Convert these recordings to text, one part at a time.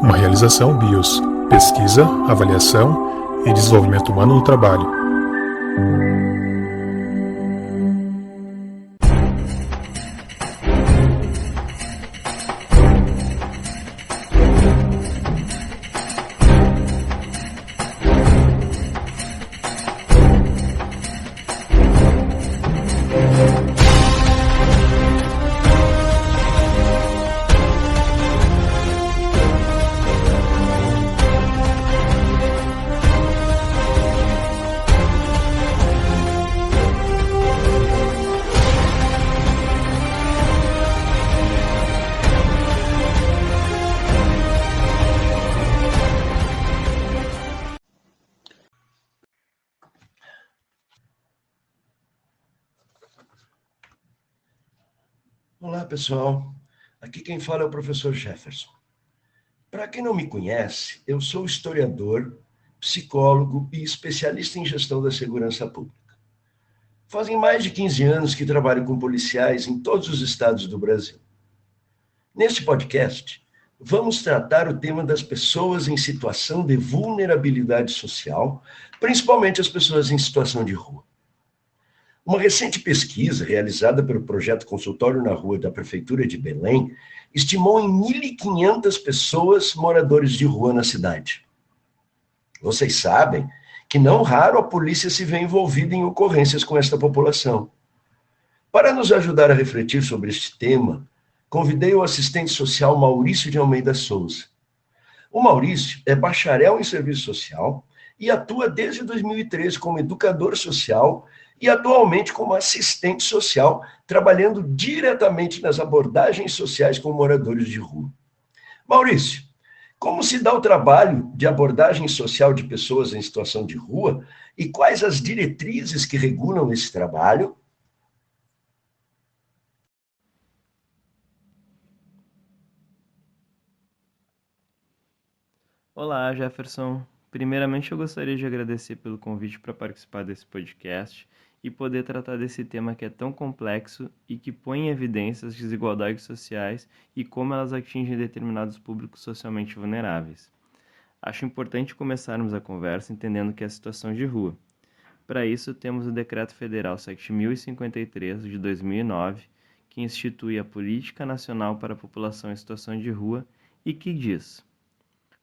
Uma realização BIOS, pesquisa, avaliação e desenvolvimento humano no trabalho. Olá, pessoal. Aqui quem fala é o professor Jefferson. Para quem não me conhece, eu sou historiador, psicólogo e especialista em gestão da segurança pública. Fazem mais de 15 anos que trabalho com policiais em todos os estados do Brasil. Neste podcast, vamos tratar o tema das pessoas em situação de vulnerabilidade social, principalmente as pessoas em situação de rua. Uma recente pesquisa realizada pelo projeto Consultório na Rua da Prefeitura de Belém estimou em 1.500 pessoas moradores de rua na cidade. Vocês sabem que não raro a polícia se vê envolvida em ocorrências com esta população. Para nos ajudar a refletir sobre este tema, convidei o assistente social Maurício de Almeida Souza. O Maurício é bacharel em serviço social e atua desde 2013 como educador social e atualmente como assistente social, trabalhando diretamente nas abordagens sociais com moradores de rua. Maurício, como se dá o trabalho de abordagem social de pessoas em situação de rua e quais as diretrizes que regulam esse trabalho? Olá, Jefferson. Primeiramente, eu gostaria de agradecer pelo convite para participar desse podcast e poder tratar desse tema que é tão complexo e que põe em evidência as desigualdades sociais e como elas atingem determinados públicos socialmente vulneráveis. Acho importante começarmos a conversa entendendo que é a situação de rua. Para isso, temos o Decreto Federal 7.053, de 2009, que institui a Política Nacional para a População em Situação de Rua e que diz: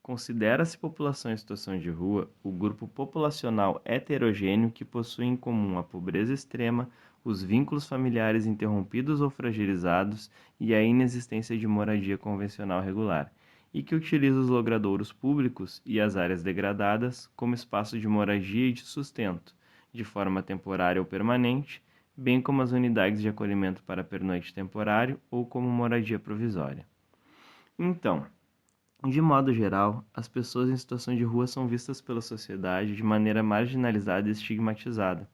considera-se população em situação de rua o grupo populacional heterogêneo que possui em comum a pobreza extrema, os vínculos familiares interrompidos ou fragilizados e a inexistência de moradia convencional regular, e que utiliza os logradouros públicos e as áreas degradadas como espaço de moradia e de sustento, de forma temporária ou permanente, bem como as unidades de acolhimento para pernoite temporário ou como moradia provisória. Então, de modo geral, as pessoas em situação de rua são vistas pela sociedade de maneira marginalizada e estigmatizada.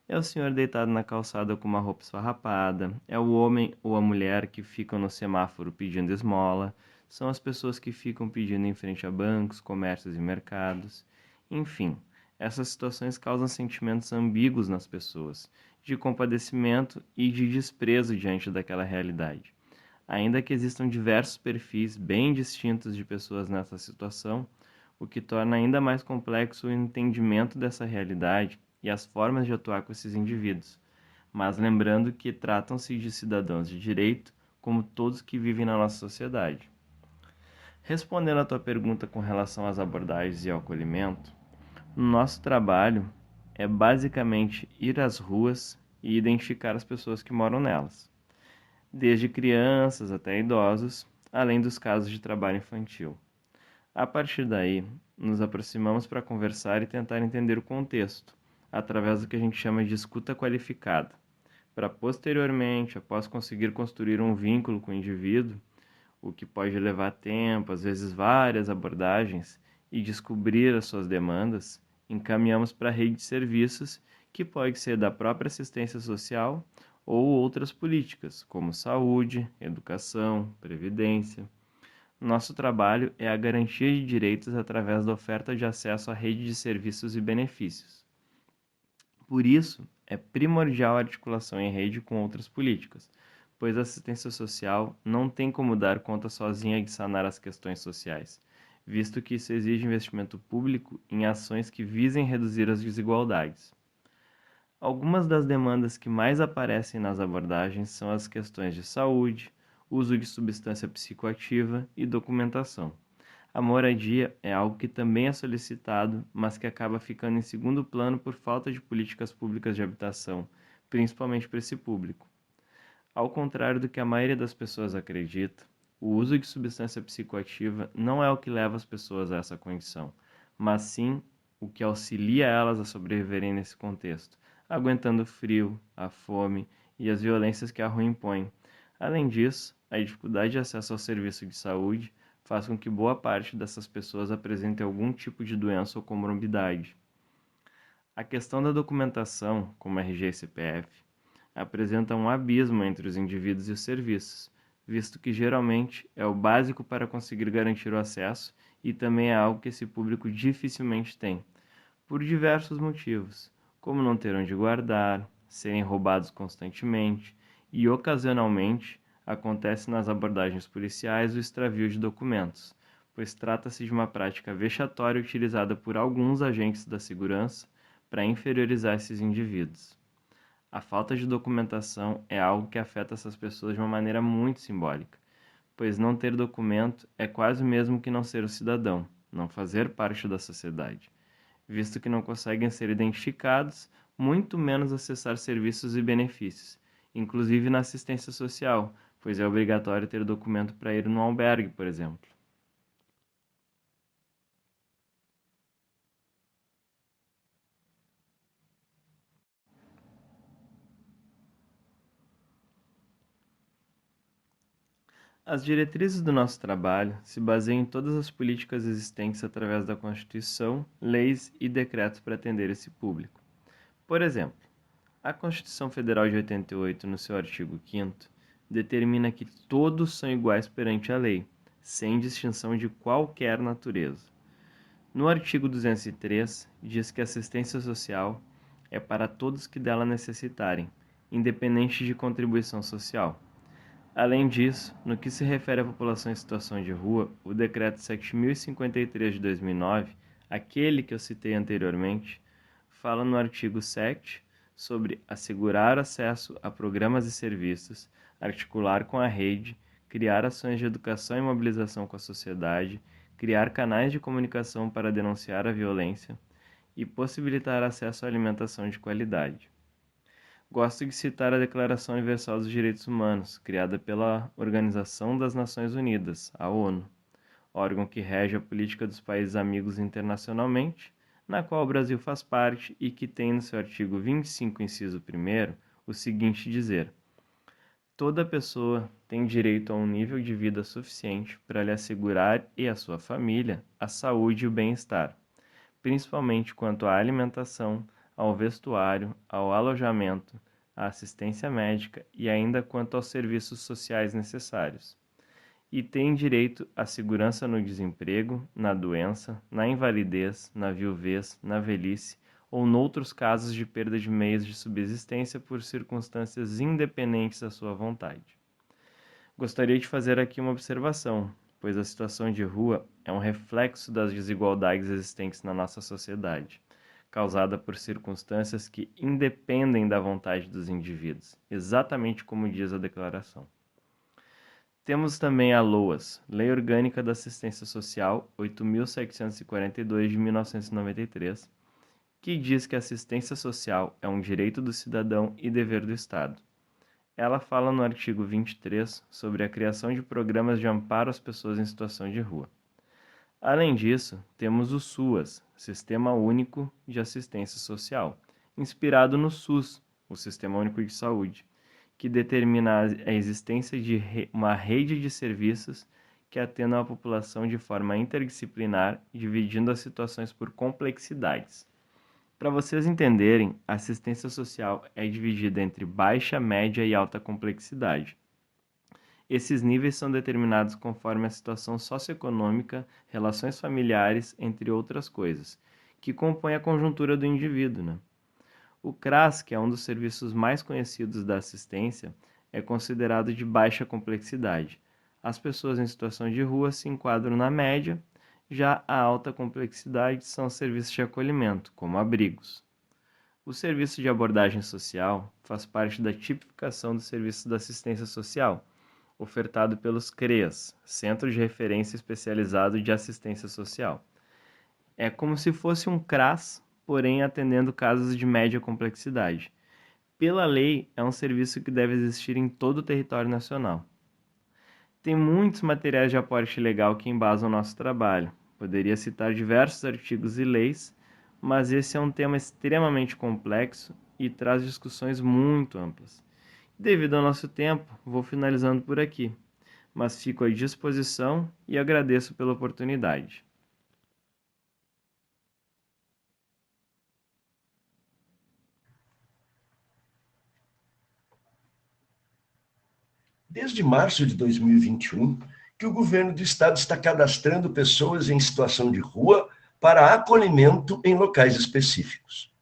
É o senhor deitado na calçada com uma roupa esfarrapada, é o homem ou a mulher que ficam no semáforo pedindo esmola, são as pessoas que ficam pedindo em frente a bancos, comércios e mercados. Enfim, essas situações causam sentimentos ambíguos nas pessoas, de compadecimento e de desprezo diante daquela realidade. Ainda que existam diversos perfis bem distintos de pessoas nessa situação, o que torna ainda mais complexo o entendimento dessa realidade e as formas de atuar com esses indivíduos, mas lembrando que tratam-se de cidadãos de direito, como todos que vivem na nossa sociedade. Respondendo à tua pergunta com relação às abordagens e ao acolhimento, nosso trabalho é basicamente ir às ruas e identificar as pessoas que moram nelas, desde crianças até idosos, além dos casos de trabalho infantil. A partir daí, nos aproximamos para conversar e tentar entender o contexto, através do que a gente chama de escuta qualificada, para posteriormente, após conseguir construir um vínculo com o indivíduo, o que pode levar tempo, às vezes várias abordagens, e descobrir as suas demandas, encaminhamos para a rede de serviços, que pode ser da própria assistência social ou outras políticas, como saúde, educação, previdência. Nosso trabalho é a garantia de direitos através da oferta de acesso à rede de serviços e benefícios. Por isso, é primordial a articulação em rede com outras políticas, pois a assistência social não tem como dar conta sozinha de sanar as questões sociais, visto que isso exige investimento público em ações que visem reduzir as desigualdades. Algumas das demandas que mais aparecem nas abordagens são as questões de saúde, uso de substância psicoativa e documentação. A moradia é algo que também é solicitado, mas que acaba ficando em segundo plano por falta de políticas públicas de habitação, principalmente para esse público. Ao contrário do que a maioria das pessoas acredita, o uso de substância psicoativa não é o que leva as pessoas a essa condição, mas sim o que auxilia elas a sobreviverem nesse contexto, aguentando o frio, a fome e as violências que a rua impõe. Além disso, a dificuldade de acesso ao serviço de saúde faz com que boa parte dessas pessoas apresentem algum tipo de doença ou comorbidade. A questão da documentação, como RG e CPF, apresenta um abismo entre os indivíduos e os serviços, visto que geralmente é o básico para conseguir garantir o acesso e também é algo que esse público dificilmente tem, por diversos motivos, como não ter onde guardar, serem roubados constantemente e, ocasionalmente, acontece nas abordagens policiais o extravio de documentos, pois trata-se de uma prática vexatória utilizada por alguns agentes da segurança para inferiorizar esses indivíduos. A falta de documentação é algo que afeta essas pessoas de uma maneira muito simbólica, pois não ter documento é quase o mesmo que não ser um cidadão, não fazer parte da sociedade, visto que não conseguem ser identificados, muito menos acessar serviços e benefícios, inclusive na assistência social, pois é obrigatório ter documento para ir no albergue, por exemplo. As diretrizes do nosso trabalho se baseiam em todas as políticas existentes através da Constituição, leis e decretos para atender esse público. Por exemplo, a Constituição Federal de 88, no seu artigo 5º, determina que todos são iguais perante a lei, sem distinção de qualquer natureza. No artigo 203, diz que a assistência social é para todos que dela necessitarem, independente de contribuição social. Além disso, no que se refere à população em situação de rua, o Decreto 7.053 de 2009, aquele que eu citei anteriormente, fala no artigo 7 sobre assegurar acesso a programas e serviços, articular com a rede, criar ações de educação e mobilização com a sociedade, criar canais de comunicação para denunciar a violência e possibilitar acesso à alimentação de qualidade. Gosto de citar a Declaração Universal dos Direitos Humanos, criada pela Organização das Nações Unidas, a ONU, órgão que rege a política dos países amigos internacionalmente, na qual o Brasil faz parte e que tem no seu artigo 25, inciso 1º, o seguinte dizer: toda pessoa tem direito a um nível de vida suficiente para lhe assegurar e à sua família a saúde e o bem-estar, principalmente quanto à alimentação, ao vestuário, ao alojamento, à assistência médica e ainda quanto aos serviços sociais necessários. E tem direito à segurança no desemprego, na doença, na invalidez, na viuvez, na velhice ou noutros casos de perda de meios de subsistência por circunstâncias independentes da sua vontade. Gostaria de fazer aqui uma observação, pois a situação de rua é um reflexo das desigualdades existentes na nossa sociedade, causada por circunstâncias que independem da vontade dos indivíduos, exatamente como diz a declaração. Temos também a LOAS, Lei Orgânica da Assistência Social 8.742 de 1993, que diz que a assistência social é um direito do cidadão e dever do Estado. Ela fala no artigo 23 sobre a criação de programas de amparo às pessoas em situação de rua. Além disso, temos o SUAS, Sistema Único de Assistência Social, inspirado no SUS, o Sistema Único de Saúde, que determina a existência de uma rede de serviços que atendam a população de forma interdisciplinar, dividindo as situações por complexidades. Para vocês entenderem, a assistência social é dividida entre baixa, média e alta complexidade. Esses níveis são determinados conforme a situação socioeconômica, relações familiares, entre outras coisas, que compõem a conjuntura do indivíduo, né? O CRAS, que é um dos serviços mais conhecidos da assistência, é considerado de baixa complexidade. As pessoas em situação de rua se enquadram na média, Já a alta complexidade são os serviços de acolhimento, como abrigos. O serviço de abordagem social faz parte da tipificação do serviço da assistência social, ofertado pelos CREAS, Centro de Referência Especializado de Assistência Social. É como se fosse um CRAS, porém atendendo casos de média complexidade. Pela lei, é um serviço que deve existir em todo o território nacional. Tem muitos materiais de aporte legal que embasam o nosso trabalho. Poderia citar diversos artigos e leis, mas esse é um tema extremamente complexo e traz discussões muito amplas. Devido ao nosso tempo, vou finalizando por aqui, mas fico à disposição e agradeço pela oportunidade. Desde março de 2021, que o governo do estado está cadastrando pessoas em situação de rua para acolhimento em locais específicos.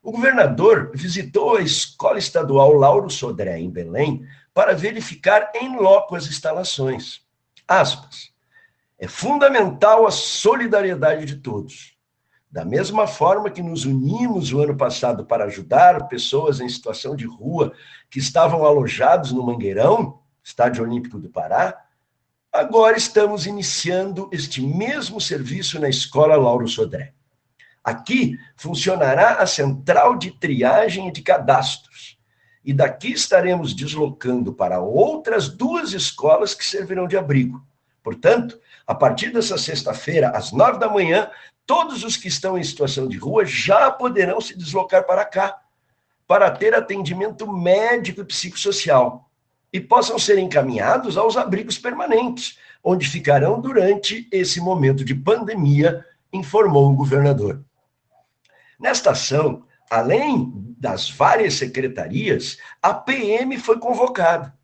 O governador visitou a Escola Estadual Lauro Sodré, em Belém, para verificar em loco as instalações. Aspas. É fundamental a solidariedade de todos. Da mesma forma que nos unimos o ano passado para ajudar pessoas em situação de rua que estavam alojados no Mangueirão, Estádio Olímpico do Pará, agora estamos iniciando este mesmo serviço na Escola Lauro Sodré. Aqui funcionará a central de triagem e de cadastros. E daqui estaremos deslocando para outras 2 escolas que servirão de abrigo. Portanto, a partir dessa sexta-feira, às 9 da manhã, todos os que estão em situação de rua já poderão se deslocar para cá, para ter atendimento médico e psicossocial, e possam ser encaminhados aos abrigos permanentes, onde ficarão durante esse momento de pandemia, informou o governador. Nesta ação, além das várias secretarias, a PM foi convocada,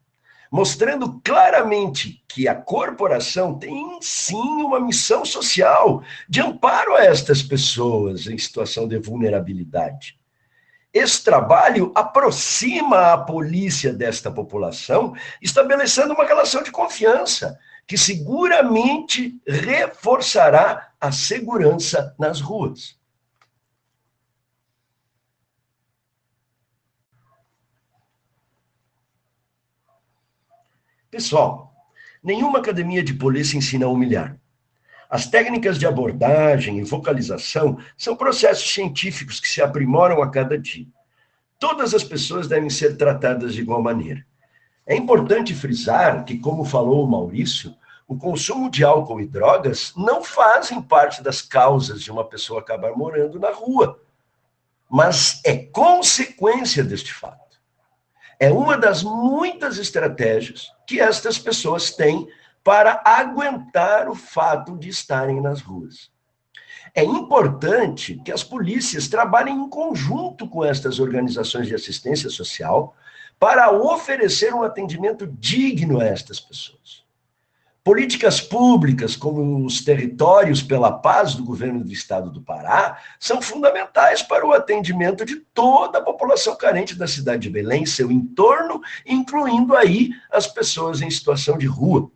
mostrando claramente que a corporação tem, sim, uma missão social de amparo a estas pessoas em situação de vulnerabilidade. Esse trabalho aproxima a polícia desta população, estabelecendo uma relação de confiança, que seguramente reforçará a segurança nas ruas. Pessoal, nenhuma academia de polícia ensina a humilhar. As técnicas de abordagem e vocalização são processos científicos que se aprimoram a cada dia. Todas as pessoas devem ser tratadas de igual maneira. É importante frisar que, como falou o Maurício, o consumo de álcool e drogas não fazem parte das causas de uma pessoa acabar morando na rua, mas é consequência deste fato. É uma das muitas estratégias que estas pessoas têm para aguentar o fato de estarem nas ruas. É importante que as polícias trabalhem em conjunto com estas organizações de assistência social para oferecer um atendimento digno a estas pessoas. Políticas públicas, como os territórios pela paz do governo do estado do Pará, são fundamentais para o atendimento de toda a população carente da cidade de Belém, seu entorno, incluindo aí as pessoas em situação de rua.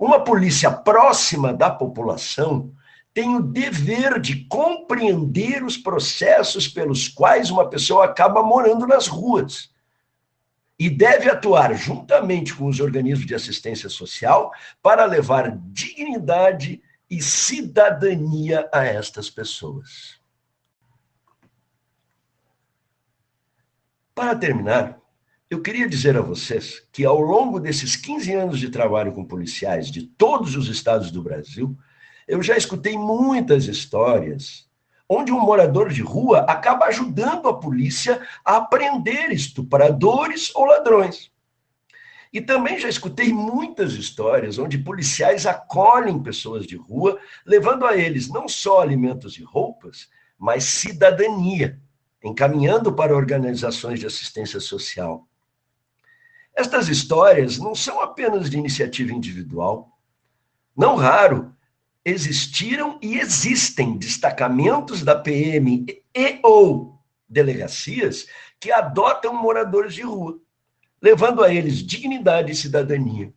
Uma polícia próxima da população tem o dever de compreender os processos pelos quais uma pessoa acaba morando nas ruas e deve atuar juntamente com os organismos de assistência social para levar dignidade e cidadania a estas pessoas. Para terminar, eu queria dizer a vocês que ao longo desses 15 anos de trabalho com policiais de todos os estados do Brasil, eu já escutei muitas histórias onde um morador de rua acaba ajudando a polícia a prender estupradores ou ladrões. E também já escutei muitas histórias onde policiais acolhem pessoas de rua, levando a eles não só alimentos e roupas, mas cidadania, encaminhando para organizações de assistência social. Estas histórias não são apenas de iniciativa individual. Não raro, existiram e existem destacamentos da PM e ou delegacias que adotam moradores de rua, levando a eles dignidade e cidadania.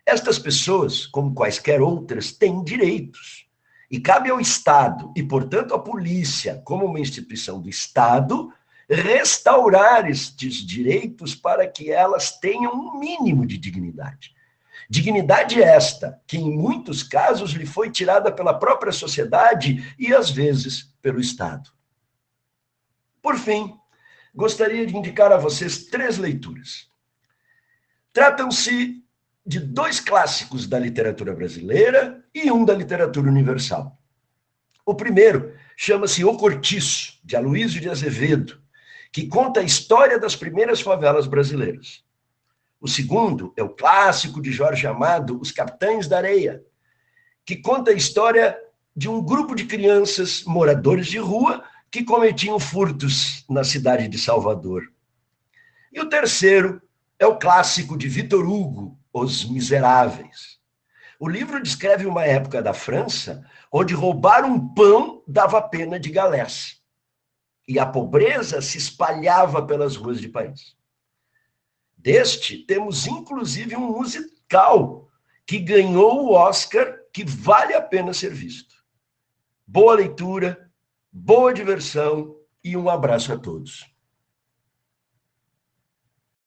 Estas pessoas, como quaisquer outras, têm direitos. E cabe ao Estado, e portanto à polícia, como uma instituição do Estado, restaurar estes direitos para que elas tenham um mínimo de dignidade. Dignidade esta, que em muitos casos lhe foi tirada pela própria sociedade e às vezes pelo Estado. Por fim, gostaria de indicar a vocês 3 leituras. Tratam-se de 2 clássicos da literatura brasileira e um da literatura universal. O primeiro chama-se O Cortiço, de Aloísio de Azevedo, que conta a história das primeiras favelas brasileiras. O segundo é o clássico de Jorge Amado, Os Capitães da Areia, que conta a história de um grupo de crianças moradores de rua que cometiam furtos na cidade de Salvador. E o terceiro é o clássico de Victor Hugo, Os Miseráveis. O livro descreve uma época da França onde roubar um pão dava pena de galés. E a pobreza se espalhava pelas ruas de Paris. Deste, temos inclusive um musical que ganhou o Oscar, que vale a pena ser visto. Boa leitura, boa diversão e um abraço a todos.